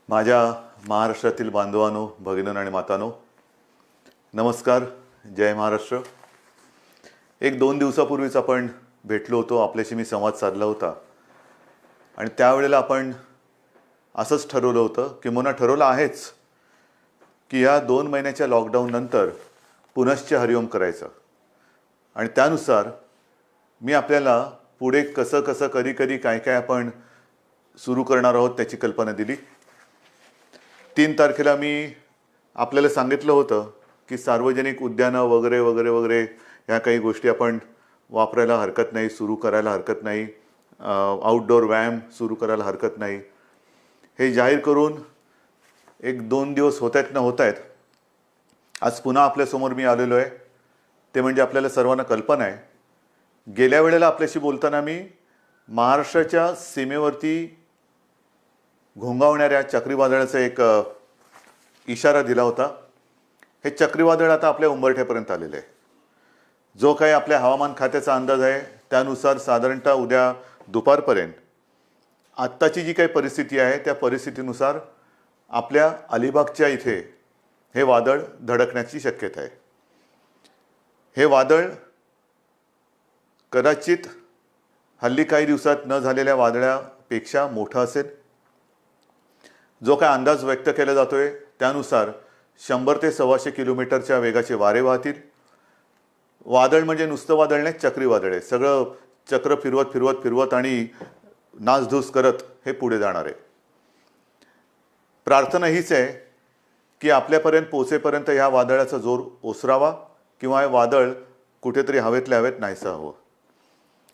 माझ्या महाराष्ट्रातील बांधवांनो, भगिनींनो आणि मातांनो, नमस्कार. जय महाराष्ट्र. एक दोन दिवसापूर्वीच आपण भेटलो होतो, आपल्याशी मी संवाद साधला होता आणि त्यावेळेला आपण असंच ठरवलं होतं, किंवा ठरवलं आहेच, की या 2 महिन्याच्या लॉकडाऊन नंतर पुनश्च हरिओम करायचं. आणि त्यानुसार मी आपल्याला पुढे कसं कसं कधी कधी काय काय आपण सुरू करणार आहोत त्याची कल्पना दिली. 3 तारखेला मी आपल्याला सांगितलं होतं की सार्वजनिक उद्यानं वगैरे वगैरे वगैरे ह्या काही गोष्टी आपण वापरायला हरकत नाही, सुरू करायला हरकत नाही, आउटडोअर व्यायाम सुरू करायला हरकत नाही. हे जाहीर करून 1-2 दिवस होत आहेत. आज पुन्हा आपल्यासमोर मी आलेलो आहे. ते म्हणजे आपल्याला सर्वांना कल्पना आहे, गेल्या वेळेला आपल्याशी बोलताना मी महाराष्ट्राच्या सीमेवरती घोंगावणाऱ्या चक्रीवादळाचा एक इशारा दिला होता. हे चक्रीवादळ आता आपल्या उंबरठ्यापर्यंत आलेलं आहे. जो काही आपल्या हवामान खात्याचा अंदाज आहे त्यानुसार साधारणतः उद्या दुपारपर्यंत आत्ताची जी काही परिस्थिती आहे त्या परिस्थितीनुसार आपल्या अलिबागच्या इथे हे वादळ धडकण्याची शक्यता आहे. हे वादळ कदाचित हल्ली काही दिवसात न झालेल्या वादळापेक्षा मोठं असेल. जो काय अंदाज व्यक्त केला जातोय त्यानुसार 100 ते 125 किलोमीटरच्या वेगाचे वारे वाहतील. वादळ म्हणजे नुसतं वादळ नाही, चक्रीवादळ आहे. सगळं चक्र फिरवत फिरवत फिरवत आणि नासधूस करत हे पुढे जाणार आहे. प्रार्थना हीच आहे की आपल्यापर्यंत पोहोचेपर्यंत ह्या वादळाचा जोर ओसरावा किंवा हे वादळ कुठेतरी हवेतल्या हवेत नाहीसं हवं.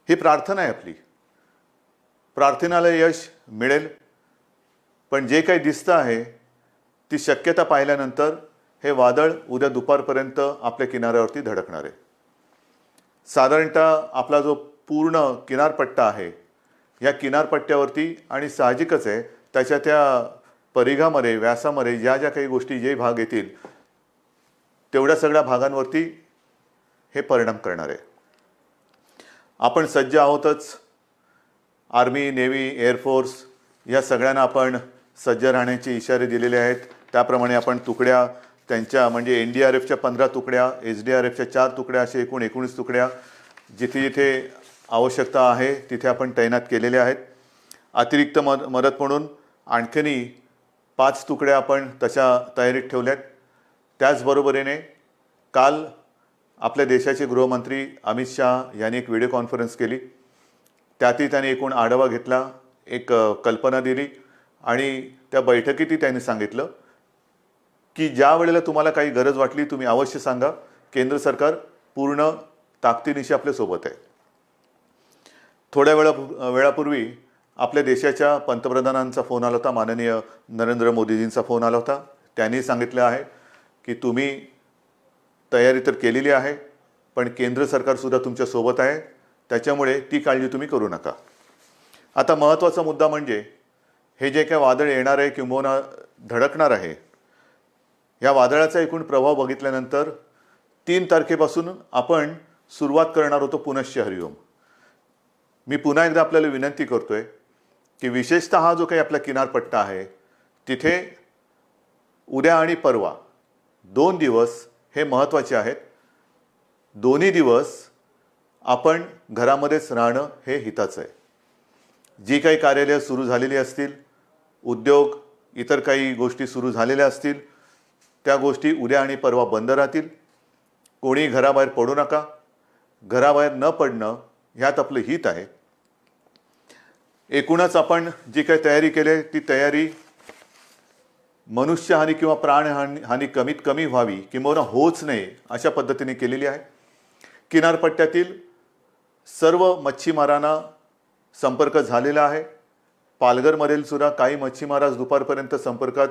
ही प्रार्थना आहे आपली. प्रार्थनेला यश मिळेल. पण जे काही दिसतं आहे ती शक्यता पाहिल्यानंतर हे वादळ उद्या दुपारपर्यंत आपल्या किनाऱ्यावरती धडकणार आहे. साधारणतः आपला जो पूर्ण किनारपट्टा आहे या किनारपट्ट्यावरती, आणि साहजिकच आहे त्याच्या त्या परिघामध्ये व्यासामध्ये ज्या ज्या काही गोष्टी जे भाग येतील तेवढ्या सगळ्या भागांवरती हे परिणाम करणार आहे. आपण सज्ज आहोतच. आर्मी, नेव्ही, एअरफोर्स या सगळ्यांना आपण सज्ज राहण्याचे इशारे दिलेले आहेत. त्याप्रमाणे आपण तुकड्या त्यांच्या म्हणजे NDRFच्या 15 तुकड्या, SDRFच्या 4 तुकड्या, असे एकूण 19 तुकड्या जिथे जिथे आवश्यकता आहे तिथे आपण तैनात केलेल्या आहेत. अतिरिक्त मदत म्हणून आणखीनही 5 तुकड्या आपण तशा तयारीत ठेवल्यात. त्याचबरोबरीने काल आपल्या देशाचे गृहमंत्री अमित शाह यांनी एक व्हिडिओ कॉन्फरन्स केली. त्यातही त्यांनी एकूण आढावा घेतला, एक कल्पना दिली आणि त्या बैठकीतही त्यांनी सांगितलं की ज्या वेळेला तुम्हाला काही गरज वाटली तुम्ही अवश्य सांगा. केंद्र सरकार पूर्ण ताकदीनिशी आपल्यासोबत आहे. थोड्या वेळापूर्वी आपल्या देशाच्या पंतप्रधानांचा फोन आला होता, माननीय नरेंद्र मोदीजींचा फोन आला होता. त्यांनी सांगितलं आहे की तुम्ही तयारी तर केलेली आहे पण केंद्र सरकारसुद्धा तुमच्यासोबत आहे, त्याच्यामुळे ती काळजी तुम्ही करू नका. आता महत्त्वाचा मुद्दा म्हणजे हे जे काय वादळ येणार आहे किंवा धडकणार आहे, या वादळाचा एकूण प्रभाव बघितल्यानंतर 3 तारखेपासून आपण सुरुवात करणार होतो पुनश्च हरिओम. मी पुन्हा एकदा आपल्याला विनंती करतोय की विशेषतः हा जो काही आपला किनारपट्टा आहे तिथे उद्या आणि परवा 2 दिवस हे महत्त्वाचे आहेत. दोन्ही दिवस आपण घरामध्येच राहणं हे हिताचं आहे. जी काही कार्यालय सुरू झालेली असतील, उद्योग, इतर काही गोष्टी सुरू झालेल्या असतील, त्या गोष्टी उद्या आणि परवा बंद राहतील. कोणी घराबाहेर पडू नका. घराबाहेर न पडणं ह्यात आपलं हित आहे. एकूणच आपण जी काही तयारी केली ती तयारी मनुष्यहानी किंवा प्राणहानी कमीत कमी व्हावी किंवा होच नये अशा पद्धतीने केलेली आहे. किनारपट्ट्यातील सर्व मच्छीमारांना संपर्क झालेला आहे. पालघरमधील सुद्धा काही मच्छीमार आज दुपारपर्यंत संपर्कात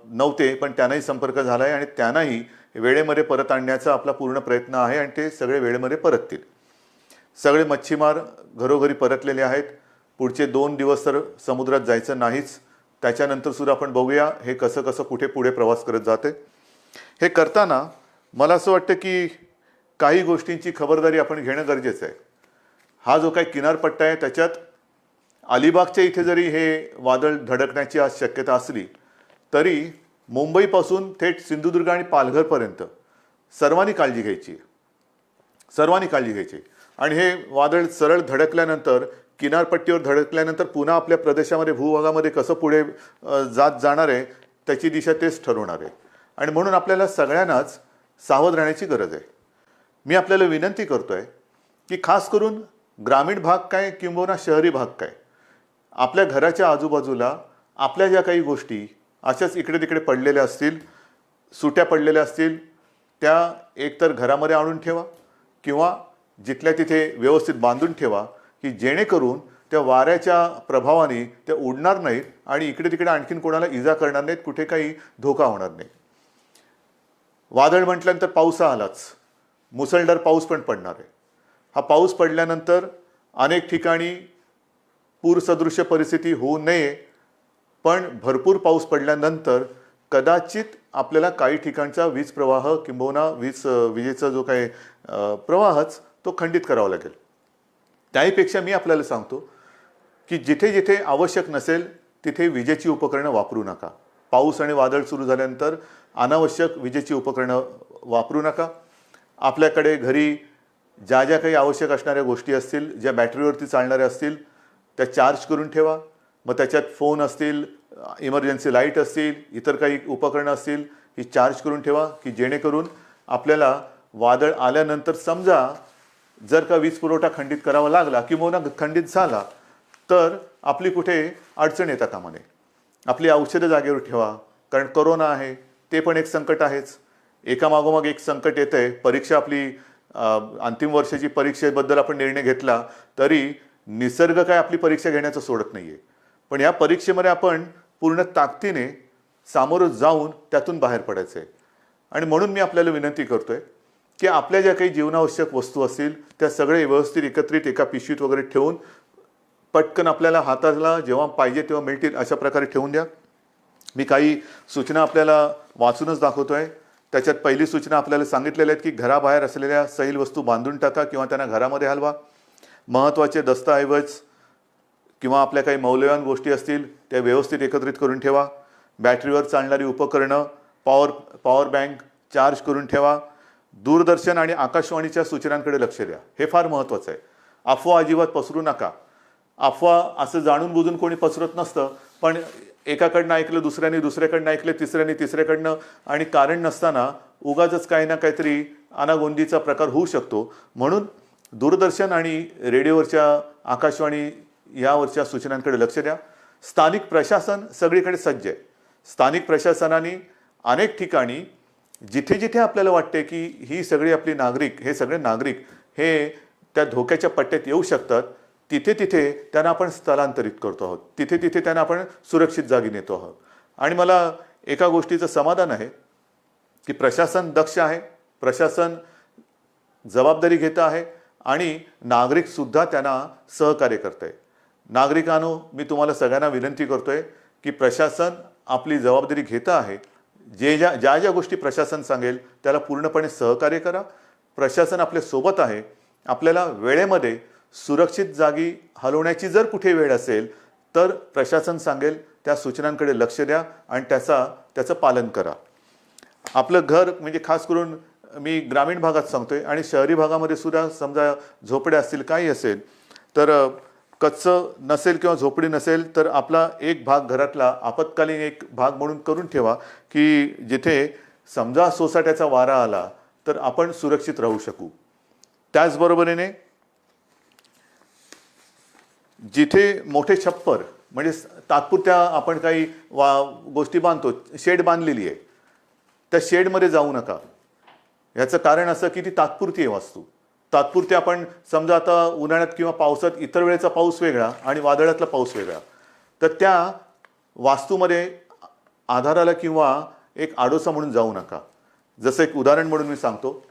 नव्हते पण त्यांनाही संपर्क झाला आहे आणि त्यांनाही वेळेमध्ये परत आणण्याचा आपला पूर्ण प्रयत्न आहे आणि ते सगळे वेळेमध्ये परततील. सगळे मच्छीमार घरोघरी परतलेले आहेत. पुढचे 2 दिवस तर समुद्रात जायचं नाहीच. त्याच्यानंतर सुद्धा आपण बघूया हे कसं कसं कुठे पुढे प्रवास करत जाते. हे करताना मला असं वाटतं की काही गोष्टींची खबरदारी आपण घेणं गरजेचं आहे. हा जो काही किनारपट्टा आहे त्याच्यात अलिबागच्या इथे जरी हे वादळ धडकण्याची आज शक्यता असली तरी मुंबईपासून थेट सिंधुदुर्ग आणि पालघरपर्यंत सर्वांनी काळजी घ्यायची, सर्वांनी काळजी घ्यायची. आणि हे वादळ सरळ धडकल्यानंतर, किनारपट्टीवर धडकल्यानंतर पुन्हा आपल्या प्रदेशामध्ये, भूभागामध्ये कसं पुढे जात जाणार आहे त्याची दिशा तेच ठरवणार आहे. आणि म्हणून आपल्याला सगळ्यांनाच सावध राहण्याची गरज आहे. मी आपल्याला विनंती करतोय की खास करून ग्रामीण भाग काय किंबहुना शहरी भाग काय, आपल्या घराच्या आजूबाजूला आपल्या ज्या काही गोष्टी अशाच इकडे तिकडे पडलेल्या असतील, सुट्या पडलेल्या असतील, त्या एकतर घरामध्ये आणून ठेवा किंवा जिथल्या तिथे व्यवस्थित बांधून ठेवा, की जेणेकरून त्या वाऱ्याच्या प्रभावाने त्या उडणार नाहीत आणि इकडे तिकडे आणखीन कोणाला इजा करणार नाहीत, कुठे काही धोका होणार नाही. वादळ म्हटल्यानंतर पाऊस आलाच, मुसळधार पाऊस पण पडणार आहे. हा पाऊस पडल्यानंतर अनेक ठिकाणी पूरसदृश्य परिस्थिती होऊ नये, पण भरपूर पाऊस पडल्यानंतर कदाचित आपल्याला काही ठिकाणचा वीज प्रवाह किंबहुना विजेचा जो काही प्रवाहच तो खंडित करावा लागेल. त्याहीपेक्षा मी आपल्याला सांगतो की जिथे जिथे आवश्यक नसेल तिथे विजेची उपकरणं वापरू नका. पाऊस आणि वादळ सुरू झाल्यानंतर अनावश्यक विजेची उपकरणं वापरू नका. आपल्याकडे घरी ज्या ज्या काही आवश्यक असणाऱ्या गोष्टी असतील, ज्या बॅटरीवरती चालणाऱ्या असतील, त्या चार्ज करून ठेवा. मग त्याच्यात फोन असतील, इमर्जन्सी लाईट असतील, इतर काही उपकरणं असतील, ही चार्ज करून ठेवा, की जेणेकरून आपल्याला वादळ आल्यानंतर समजा जर का वीज पुरवठा खंडित करावा लागला किंवा खंडित झाला तर आपली कुठे अडचण येता कामा नये. आपली औषधं जागेवर ठेवा, कारण कोरोना आहे, ते पण एक संकट आहेच. एकामागोमाग एक संकट येतं आहे. परीक्षा आपली अंतिम वर्षाची परीक्षेबद्दल आपण निर्णय घेतला तरी निसर्ग काय आपली परीक्षा घेण्याचं सोडत नाही आहे. पण या परीक्षेमध्ये आपण पूर्ण ताकदीने सामोरं जाऊन त्यातून बाहेर पडायचं आहे. आणि म्हणून मी आपल्याला विनंती करतोय की आपल्या ज्या काही जीवनावश्यक वस्तू असतील त्या सगळे व्यवस्थित एकत्रित एका पिशवीत वगैरे ठेवून पटकन आपल्याला हाताला जेव्हा पाहिजे तेव्हा मिळतील अशा प्रकारे ठेवून द्या. मी काही सूचना आपल्याला वाचूनच दाखवतोय. त्याच्यात पहिली सूचना आपल्याला सांगितलेल्या आहेत की घराबाहेर असलेल्या सैल वस्तू बांधून टाका किंवा त्यांना घरामध्ये हलवा. महत्त्वाचे दस्तऐवज किंवा आपल्या काही मौल्यवान गोष्टी असतील त्या व्यवस्थित एकत्रित करून ठेवा. बॅटरीवर चालणारी उपकरणं, पॉवर बँक चार्ज करून ठेवा. दूरदर्शन आणि आकाशवाणीच्या सूचनांकडे लक्ष द्या. हे फार महत्त्वाचं आहे. अफवा अजिबात पसरू नका. अफवा असं जाणून बुजून कोणी पसरत नसतं, पण एकाकडनं ऐकलं दुसऱ्याने, दुसऱ्याकडनं ऐकलं तिसऱ्याने, तिसऱ्याकडनं, आणि कारण नसताना उगाचच काही ना काहीतरी अनागोंदीचा प्रकार होऊ शकतो. म्हणून दूरदर्शन आणि रेडिओवरच्या, आकाशवाणी यावरच्या सूचनांकडे लक्ष द्या. स्थानिक प्रशासन सगळीकडे सज्ज आहे. स्थानिक प्रशासनाने अनेक ठिकाणी जिथे जिथे आपल्याला वाटते की ही सगळी आपली नागरिक, हे सगळे नागरिक हे त्या धोक्याच्या पट्ट्यात येऊ शकतात, तिथे तिथे त्यांना आपण स्थलांतरित करतो आहोत. तिथे तिथे त्यांना आपण सुरक्षित जागी नेतो आहोत. आणि मला एका गोष्टीचं समाधान आहे की प्रशासन दक्ष आहे, प्रशासन जबाबदारी घेत आहे आणि नागरिकसुद्धा त्यांना सहकार्य करत आहे. नागरिकांनो, मी तुम्हाला सगळ्यांना विनंती करतोय की प्रशासन आपली जबाबदारी घेतं आहे. ज्या ज्या गोष्टी प्रशासन सांगेल त्याला पूर्णपणे सहकार्य करा. प्रशासन आपल्या सोबत आहे. आपल्याला वेळेमध्ये सुरक्षित जागी हलवण्याची जर कुठे वेळ असेल तर प्रशासन सांगेल त्या सूचनांकडे लक्ष द्या आणि त्याचं पालन करा. आपलं घर म्हणजे खास करून मी ग्रामीण भागात सांगतोय आणि शहरी भागामध्ये सुद्धा समजा झोपड्या असतील, काही असेल तर कच्चं नसेल किंवा झोपडी नसेल तर आपला एक भाग घरातला आपत्कालीन एक भाग म्हणून करून ठेवा, की जिथे समजा सोसाट्याचा वारा आला तर आपण सुरक्षित राहू शकू. त्याचबरोबरीने जिथे मोठे छप्पर म्हणजे तात्पुरत्या आपण काही गोष्टी बांधतो, शेड बांधलेली आहे, त्या शेडमध्ये जाऊ नका. याचं कारण असं की ती तात्पुरती आहे वास्तू. तात्पुरती आपण समजा आता उन्हाळ्यात किंवा पावसात इतर वेळेचा पाऊस वेगळा आणि वादळातला पाऊस वेगळा, तर त्या वास्तूमध्ये आधाराला किंवा एक आडोसा म्हणून जाऊ नका. जसं एक उदाहरण म्हणून मी सांगतो,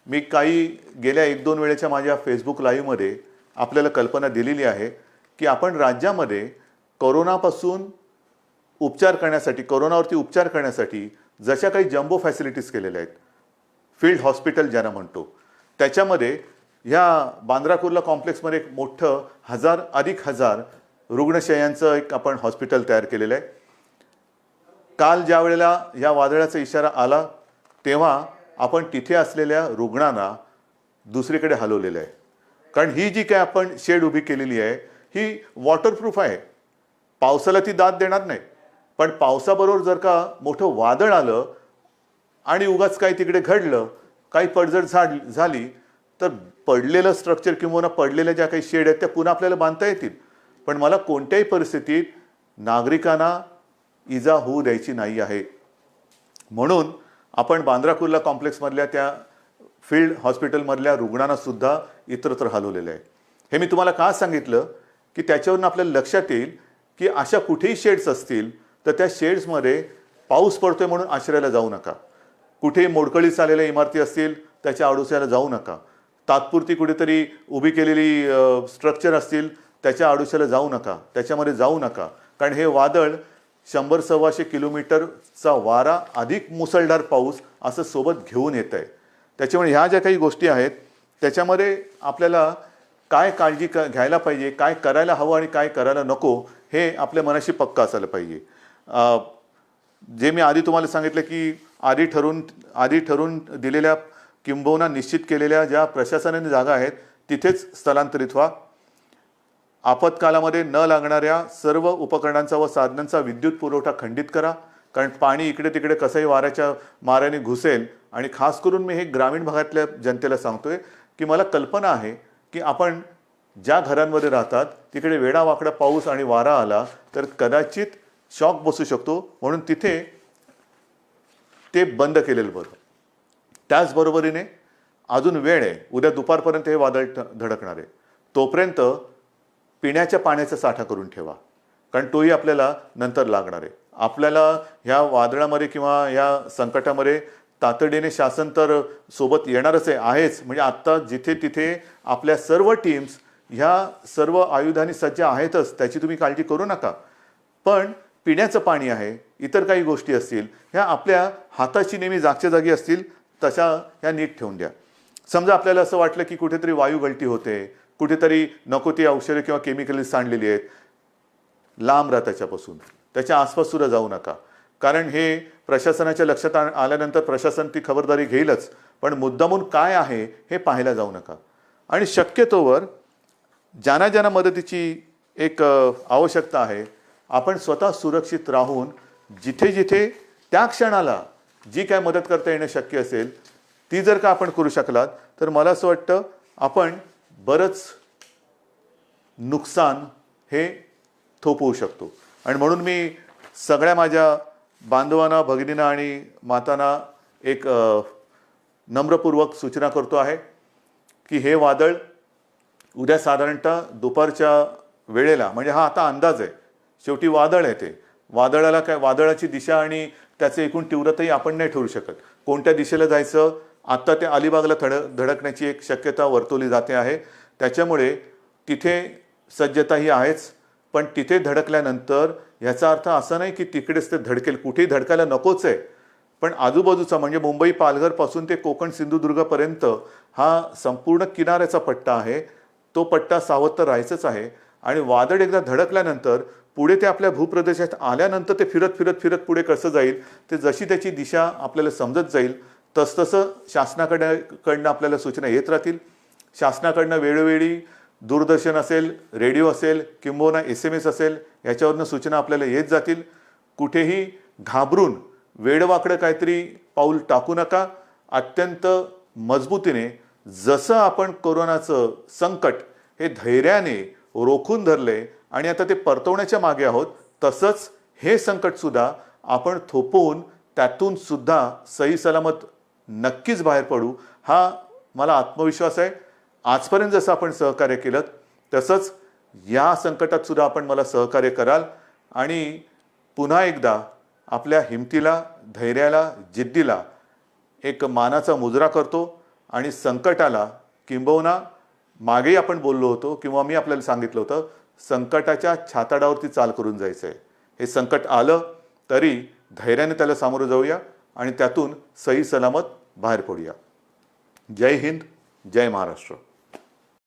मी काही गेल्या 1-2 वेळेच्या माझ्या फेसबुक लाईव्हमध्ये आपल्याला कल्पना दिलेली आहे की आपण राज्यामध्ये कोरोनापासून उपचार करण्यासाठी, कोरोनावरती उपचार करण्यासाठी जशा काही जम्बो फॅसिलिटीज केलेल्या आहेत, फील्ड हॉस्पिटल ज्यांना म्हणतो, त्याच्यामध्ये ह्या बांद्रा कुर्ला कॉम्प्लेक्समध्ये एक मोठं 1000 अधिक 1000 रुग्णशय्यांचं एक आपण हॉस्पिटल तयार केलेलं आहे. काल ज्या वेळेला या वादळाचा इशारा आला तेव्हा आपण तिथे असलेल्या रुग्णांना दुसरीकडे हलवलेलं आहे. कारण ही जी काय आपण शेड उभी केलेली आहे ही वॉटरप्रूफ आहे. पावसाला ती दाद देणार नाही, पण पावसाबरोबर जर का मोठं वादळ आलं आणि उगाच काही तिकडे घडलं, काही पडझड झाली तर पडलेलं स्ट्रक्चर किंवा पडलेल्या ज्या काही शेड आहेत त्या पुन्हा आपल्याला बांधता येतील. पण मला कोणत्याही परिस्थितीत नागरिकांना इजा होऊ द्यायची नाही आहे. म्हणून आपण बांद्रा कुर्ला कॉम्प्लेक्समधल्या त्या फील्ड हॉस्पिटलमधल्या रुग्णांना सुद्धा इतरत्र हलवलेलं आहे. हे मी तुम्हाला का सांगितलं की त्याच्यावरून आपल्याला लक्षात येईल की अशा कुठेही शेड्स असतील तर त्या शेड्समध्ये पाऊस पडतोय म्हणून आश्रयाला जाऊ नका. कुठेही मोडकळीस आलेल्या इमारती असतील त्याच्या आडोश्याला जाऊ नका. तात्पुरती कुठेतरी उभी केलेली स्ट्रक्चर असतील त्याच्या आडोश्याला जाऊ नका, त्याच्यामध्ये जाऊ नका. कारण हे वादळ 100-125 किलोमीटरचा वारा अधिक मुसळधार पाऊस असं सोबत घेऊन येत आहे. त्याच्यामुळे ह्या ज्या काही गोष्टी आहेत त्याच्यामध्ये आपल्याला काय काळजी घ्यायला पाहिजे, काय करायला हवं आणि काय करायला नको हे आपल्या मनाशी पक्का असायला पाहिजे. जे मी आधी तुम्हाला सांगितलं की आधी ठरून दिलेल्या किंबहुना निश्चित केलेल्या ज्या प्रशासनाने जागा आहेत तिथेच स्थलांतरित व्हा. आपत्कालामध्ये न लागणाऱ्या सर्व उपकरणांचा व साधनांचा विद्युत पुरवठा खंडित करा. कारण पाणी इकडे तिकडे कसंही वाऱ्याच्या माऱ्याने घुसेल. आणि खास करून मी हे ग्रामीण भागातल्या जनतेला सांगतोय की मला कल्पना आहे की आपण ज्या घरांमध्ये राहतात तिकडे वेडावाकडा पाऊस आणि वारा आला तर कदाचित शॉक बसू शकतो. म्हणून तिथे ते बंद केलेलं बरं. त्याचबरोबरीने अजून वेळ आहे, उद्या दुपारपर्यंत हे वादळ धडकणार आहे. तोपर्यंत पिण्याच्या पाण्याचा साठा करून ठेवा, कारण तोही आपल्याला नंतर लागणार आहे. आपल्याला ह्या वादळामध्ये किंवा या संकटामध्ये तातडीने शासन तर सोबत येणारच आहेच. म्हणजे आत्ता जिथे तिथे आपल्या सर्व टीम्स ह्या सर्व आयुधांनी सज्ज आहेतच, त्याची तुम्ही काळजी करू नका. पण पिण्याचं पाणी आहे, इतर काही गोष्टी असतील ह्या आपल्या हाताची नेहमी जागच्या जागी असतील तशा ह्या नीट ठेवून द्या. समजा आपल्याला असं वाटलं की कुठेतरी वायू गळती होते, कुठेतरी नको ती औषधे किंवा केमिकल्स सांडलेली आहेत, लांब राहा त्याच्यापासून, त्याच्या आसपास सुद्धा जाऊ नका. कारण हे प्रशासनाच्या लक्षात आल्यानंतर प्रशासन ती खबरदारी घेईलच, पण मुद्दामून काय आहे हे पाहायला जाऊ नका. आणि शक्यतोवर ज्यांना ज्यांना मदतीची एक आवश्यकता आहे आपण स्वतः सुरक्षित राहून जिथे जिथे त्या क्षणाला जी काय मदत करता येणं शक्य असेल ती जर का आपण करू शकलात तर मला असं वाटतं आपण बरंच नुकसान हे थोपवू शकतो. आणि म्हणून मी सगळ्या माझ्या बांधवांना, भगिनींना आणि मातांना एक नम्रपूर्वक सूचना करतो आहे की हे वादळ उद्या साधारणतः दुपारच्या वेळेला, म्हणजे हा आता अंदाज आहे, शेवटी वादळ आहे ते, वादळाला काय वादळाची दिशा आणि त्याचे एकूण तीव्रताही आपण नाही ठरवू शकत. कोणत्या दिशेला जायचं आत्ता ते अलिबागला धडकण्याची एक शक्यता वर्तवली जाते आहे. त्याच्यामुळे तिथे सज्जता ही आहेच, पण तिथे धडकल्यानंतर ह्याचा अर्थ असा नाही की तिकडेच ते धडकेल, कुठेही धडकायला नकोच आहे. पण आजूबाजूचा म्हणजे मुंबई पालघरपासून ते कोकण सिंधुदुर्गपर्यंत हा संपूर्ण किनाऱ्याचा पट्टा आहे, तो पट्टा सावध तर राहायचंच आहे. आणि वादळ एकदा धडकल्यानंतर पुढे ते आपल्या भूप्रदेशात आल्यानंतर ते फिरत फिरत फिरत पुढे कसं जाईल ते जशी त्याची दिशा आपल्याला समजत जाईल तसतसं शासनाकडनं आपल्याला सूचना येत राहतील. शासनाकडनं वेळोवेळी दूरदर्शन असेल, रेडिओ असेल, किंबहुना SMS असेल, याच्यावरनं सूचना आपल्याला येत जातील. कुठेही घाबरून वेडवाकडं काहीतरी पाऊल टाकू नका. अत्यंत मजबूतीने जसं आपण कोरोनाचं संकट हे धैर्याने रोखून धरले आणि आता ते परतवण्याच्या मागे आहोत, तसंच हे संकट सुद्धा आपण थोपवून त्यातून सुद्धा सही सलामत नक्कीच बाहेर पडू, हा मला आत्मविश्वास आहे. आजपर्यंत जसं आपण सहकार्य केलं तसंच या संकटात सुद्धा आपण मला सहकार्य कराल. आणि पुन्हा एकदा आपल्या हिमतीला, धैर्याला, जिद्दीला एक मानाचा मुजरा करतो. आणि संकटाला किंबहुना मागेही आपण बोललो होतो किंवा मी आपल्याला सांगितलं होतं, संकटाच्या छाताडावरती चाल करून जायचं आहे. हे संकट आलं तरी धैर्याने त्याला सामोरं जाऊया आणि त्यातून सही सलामत बाहेर पडूया. जय हिंद, जय महाराष्ट्र.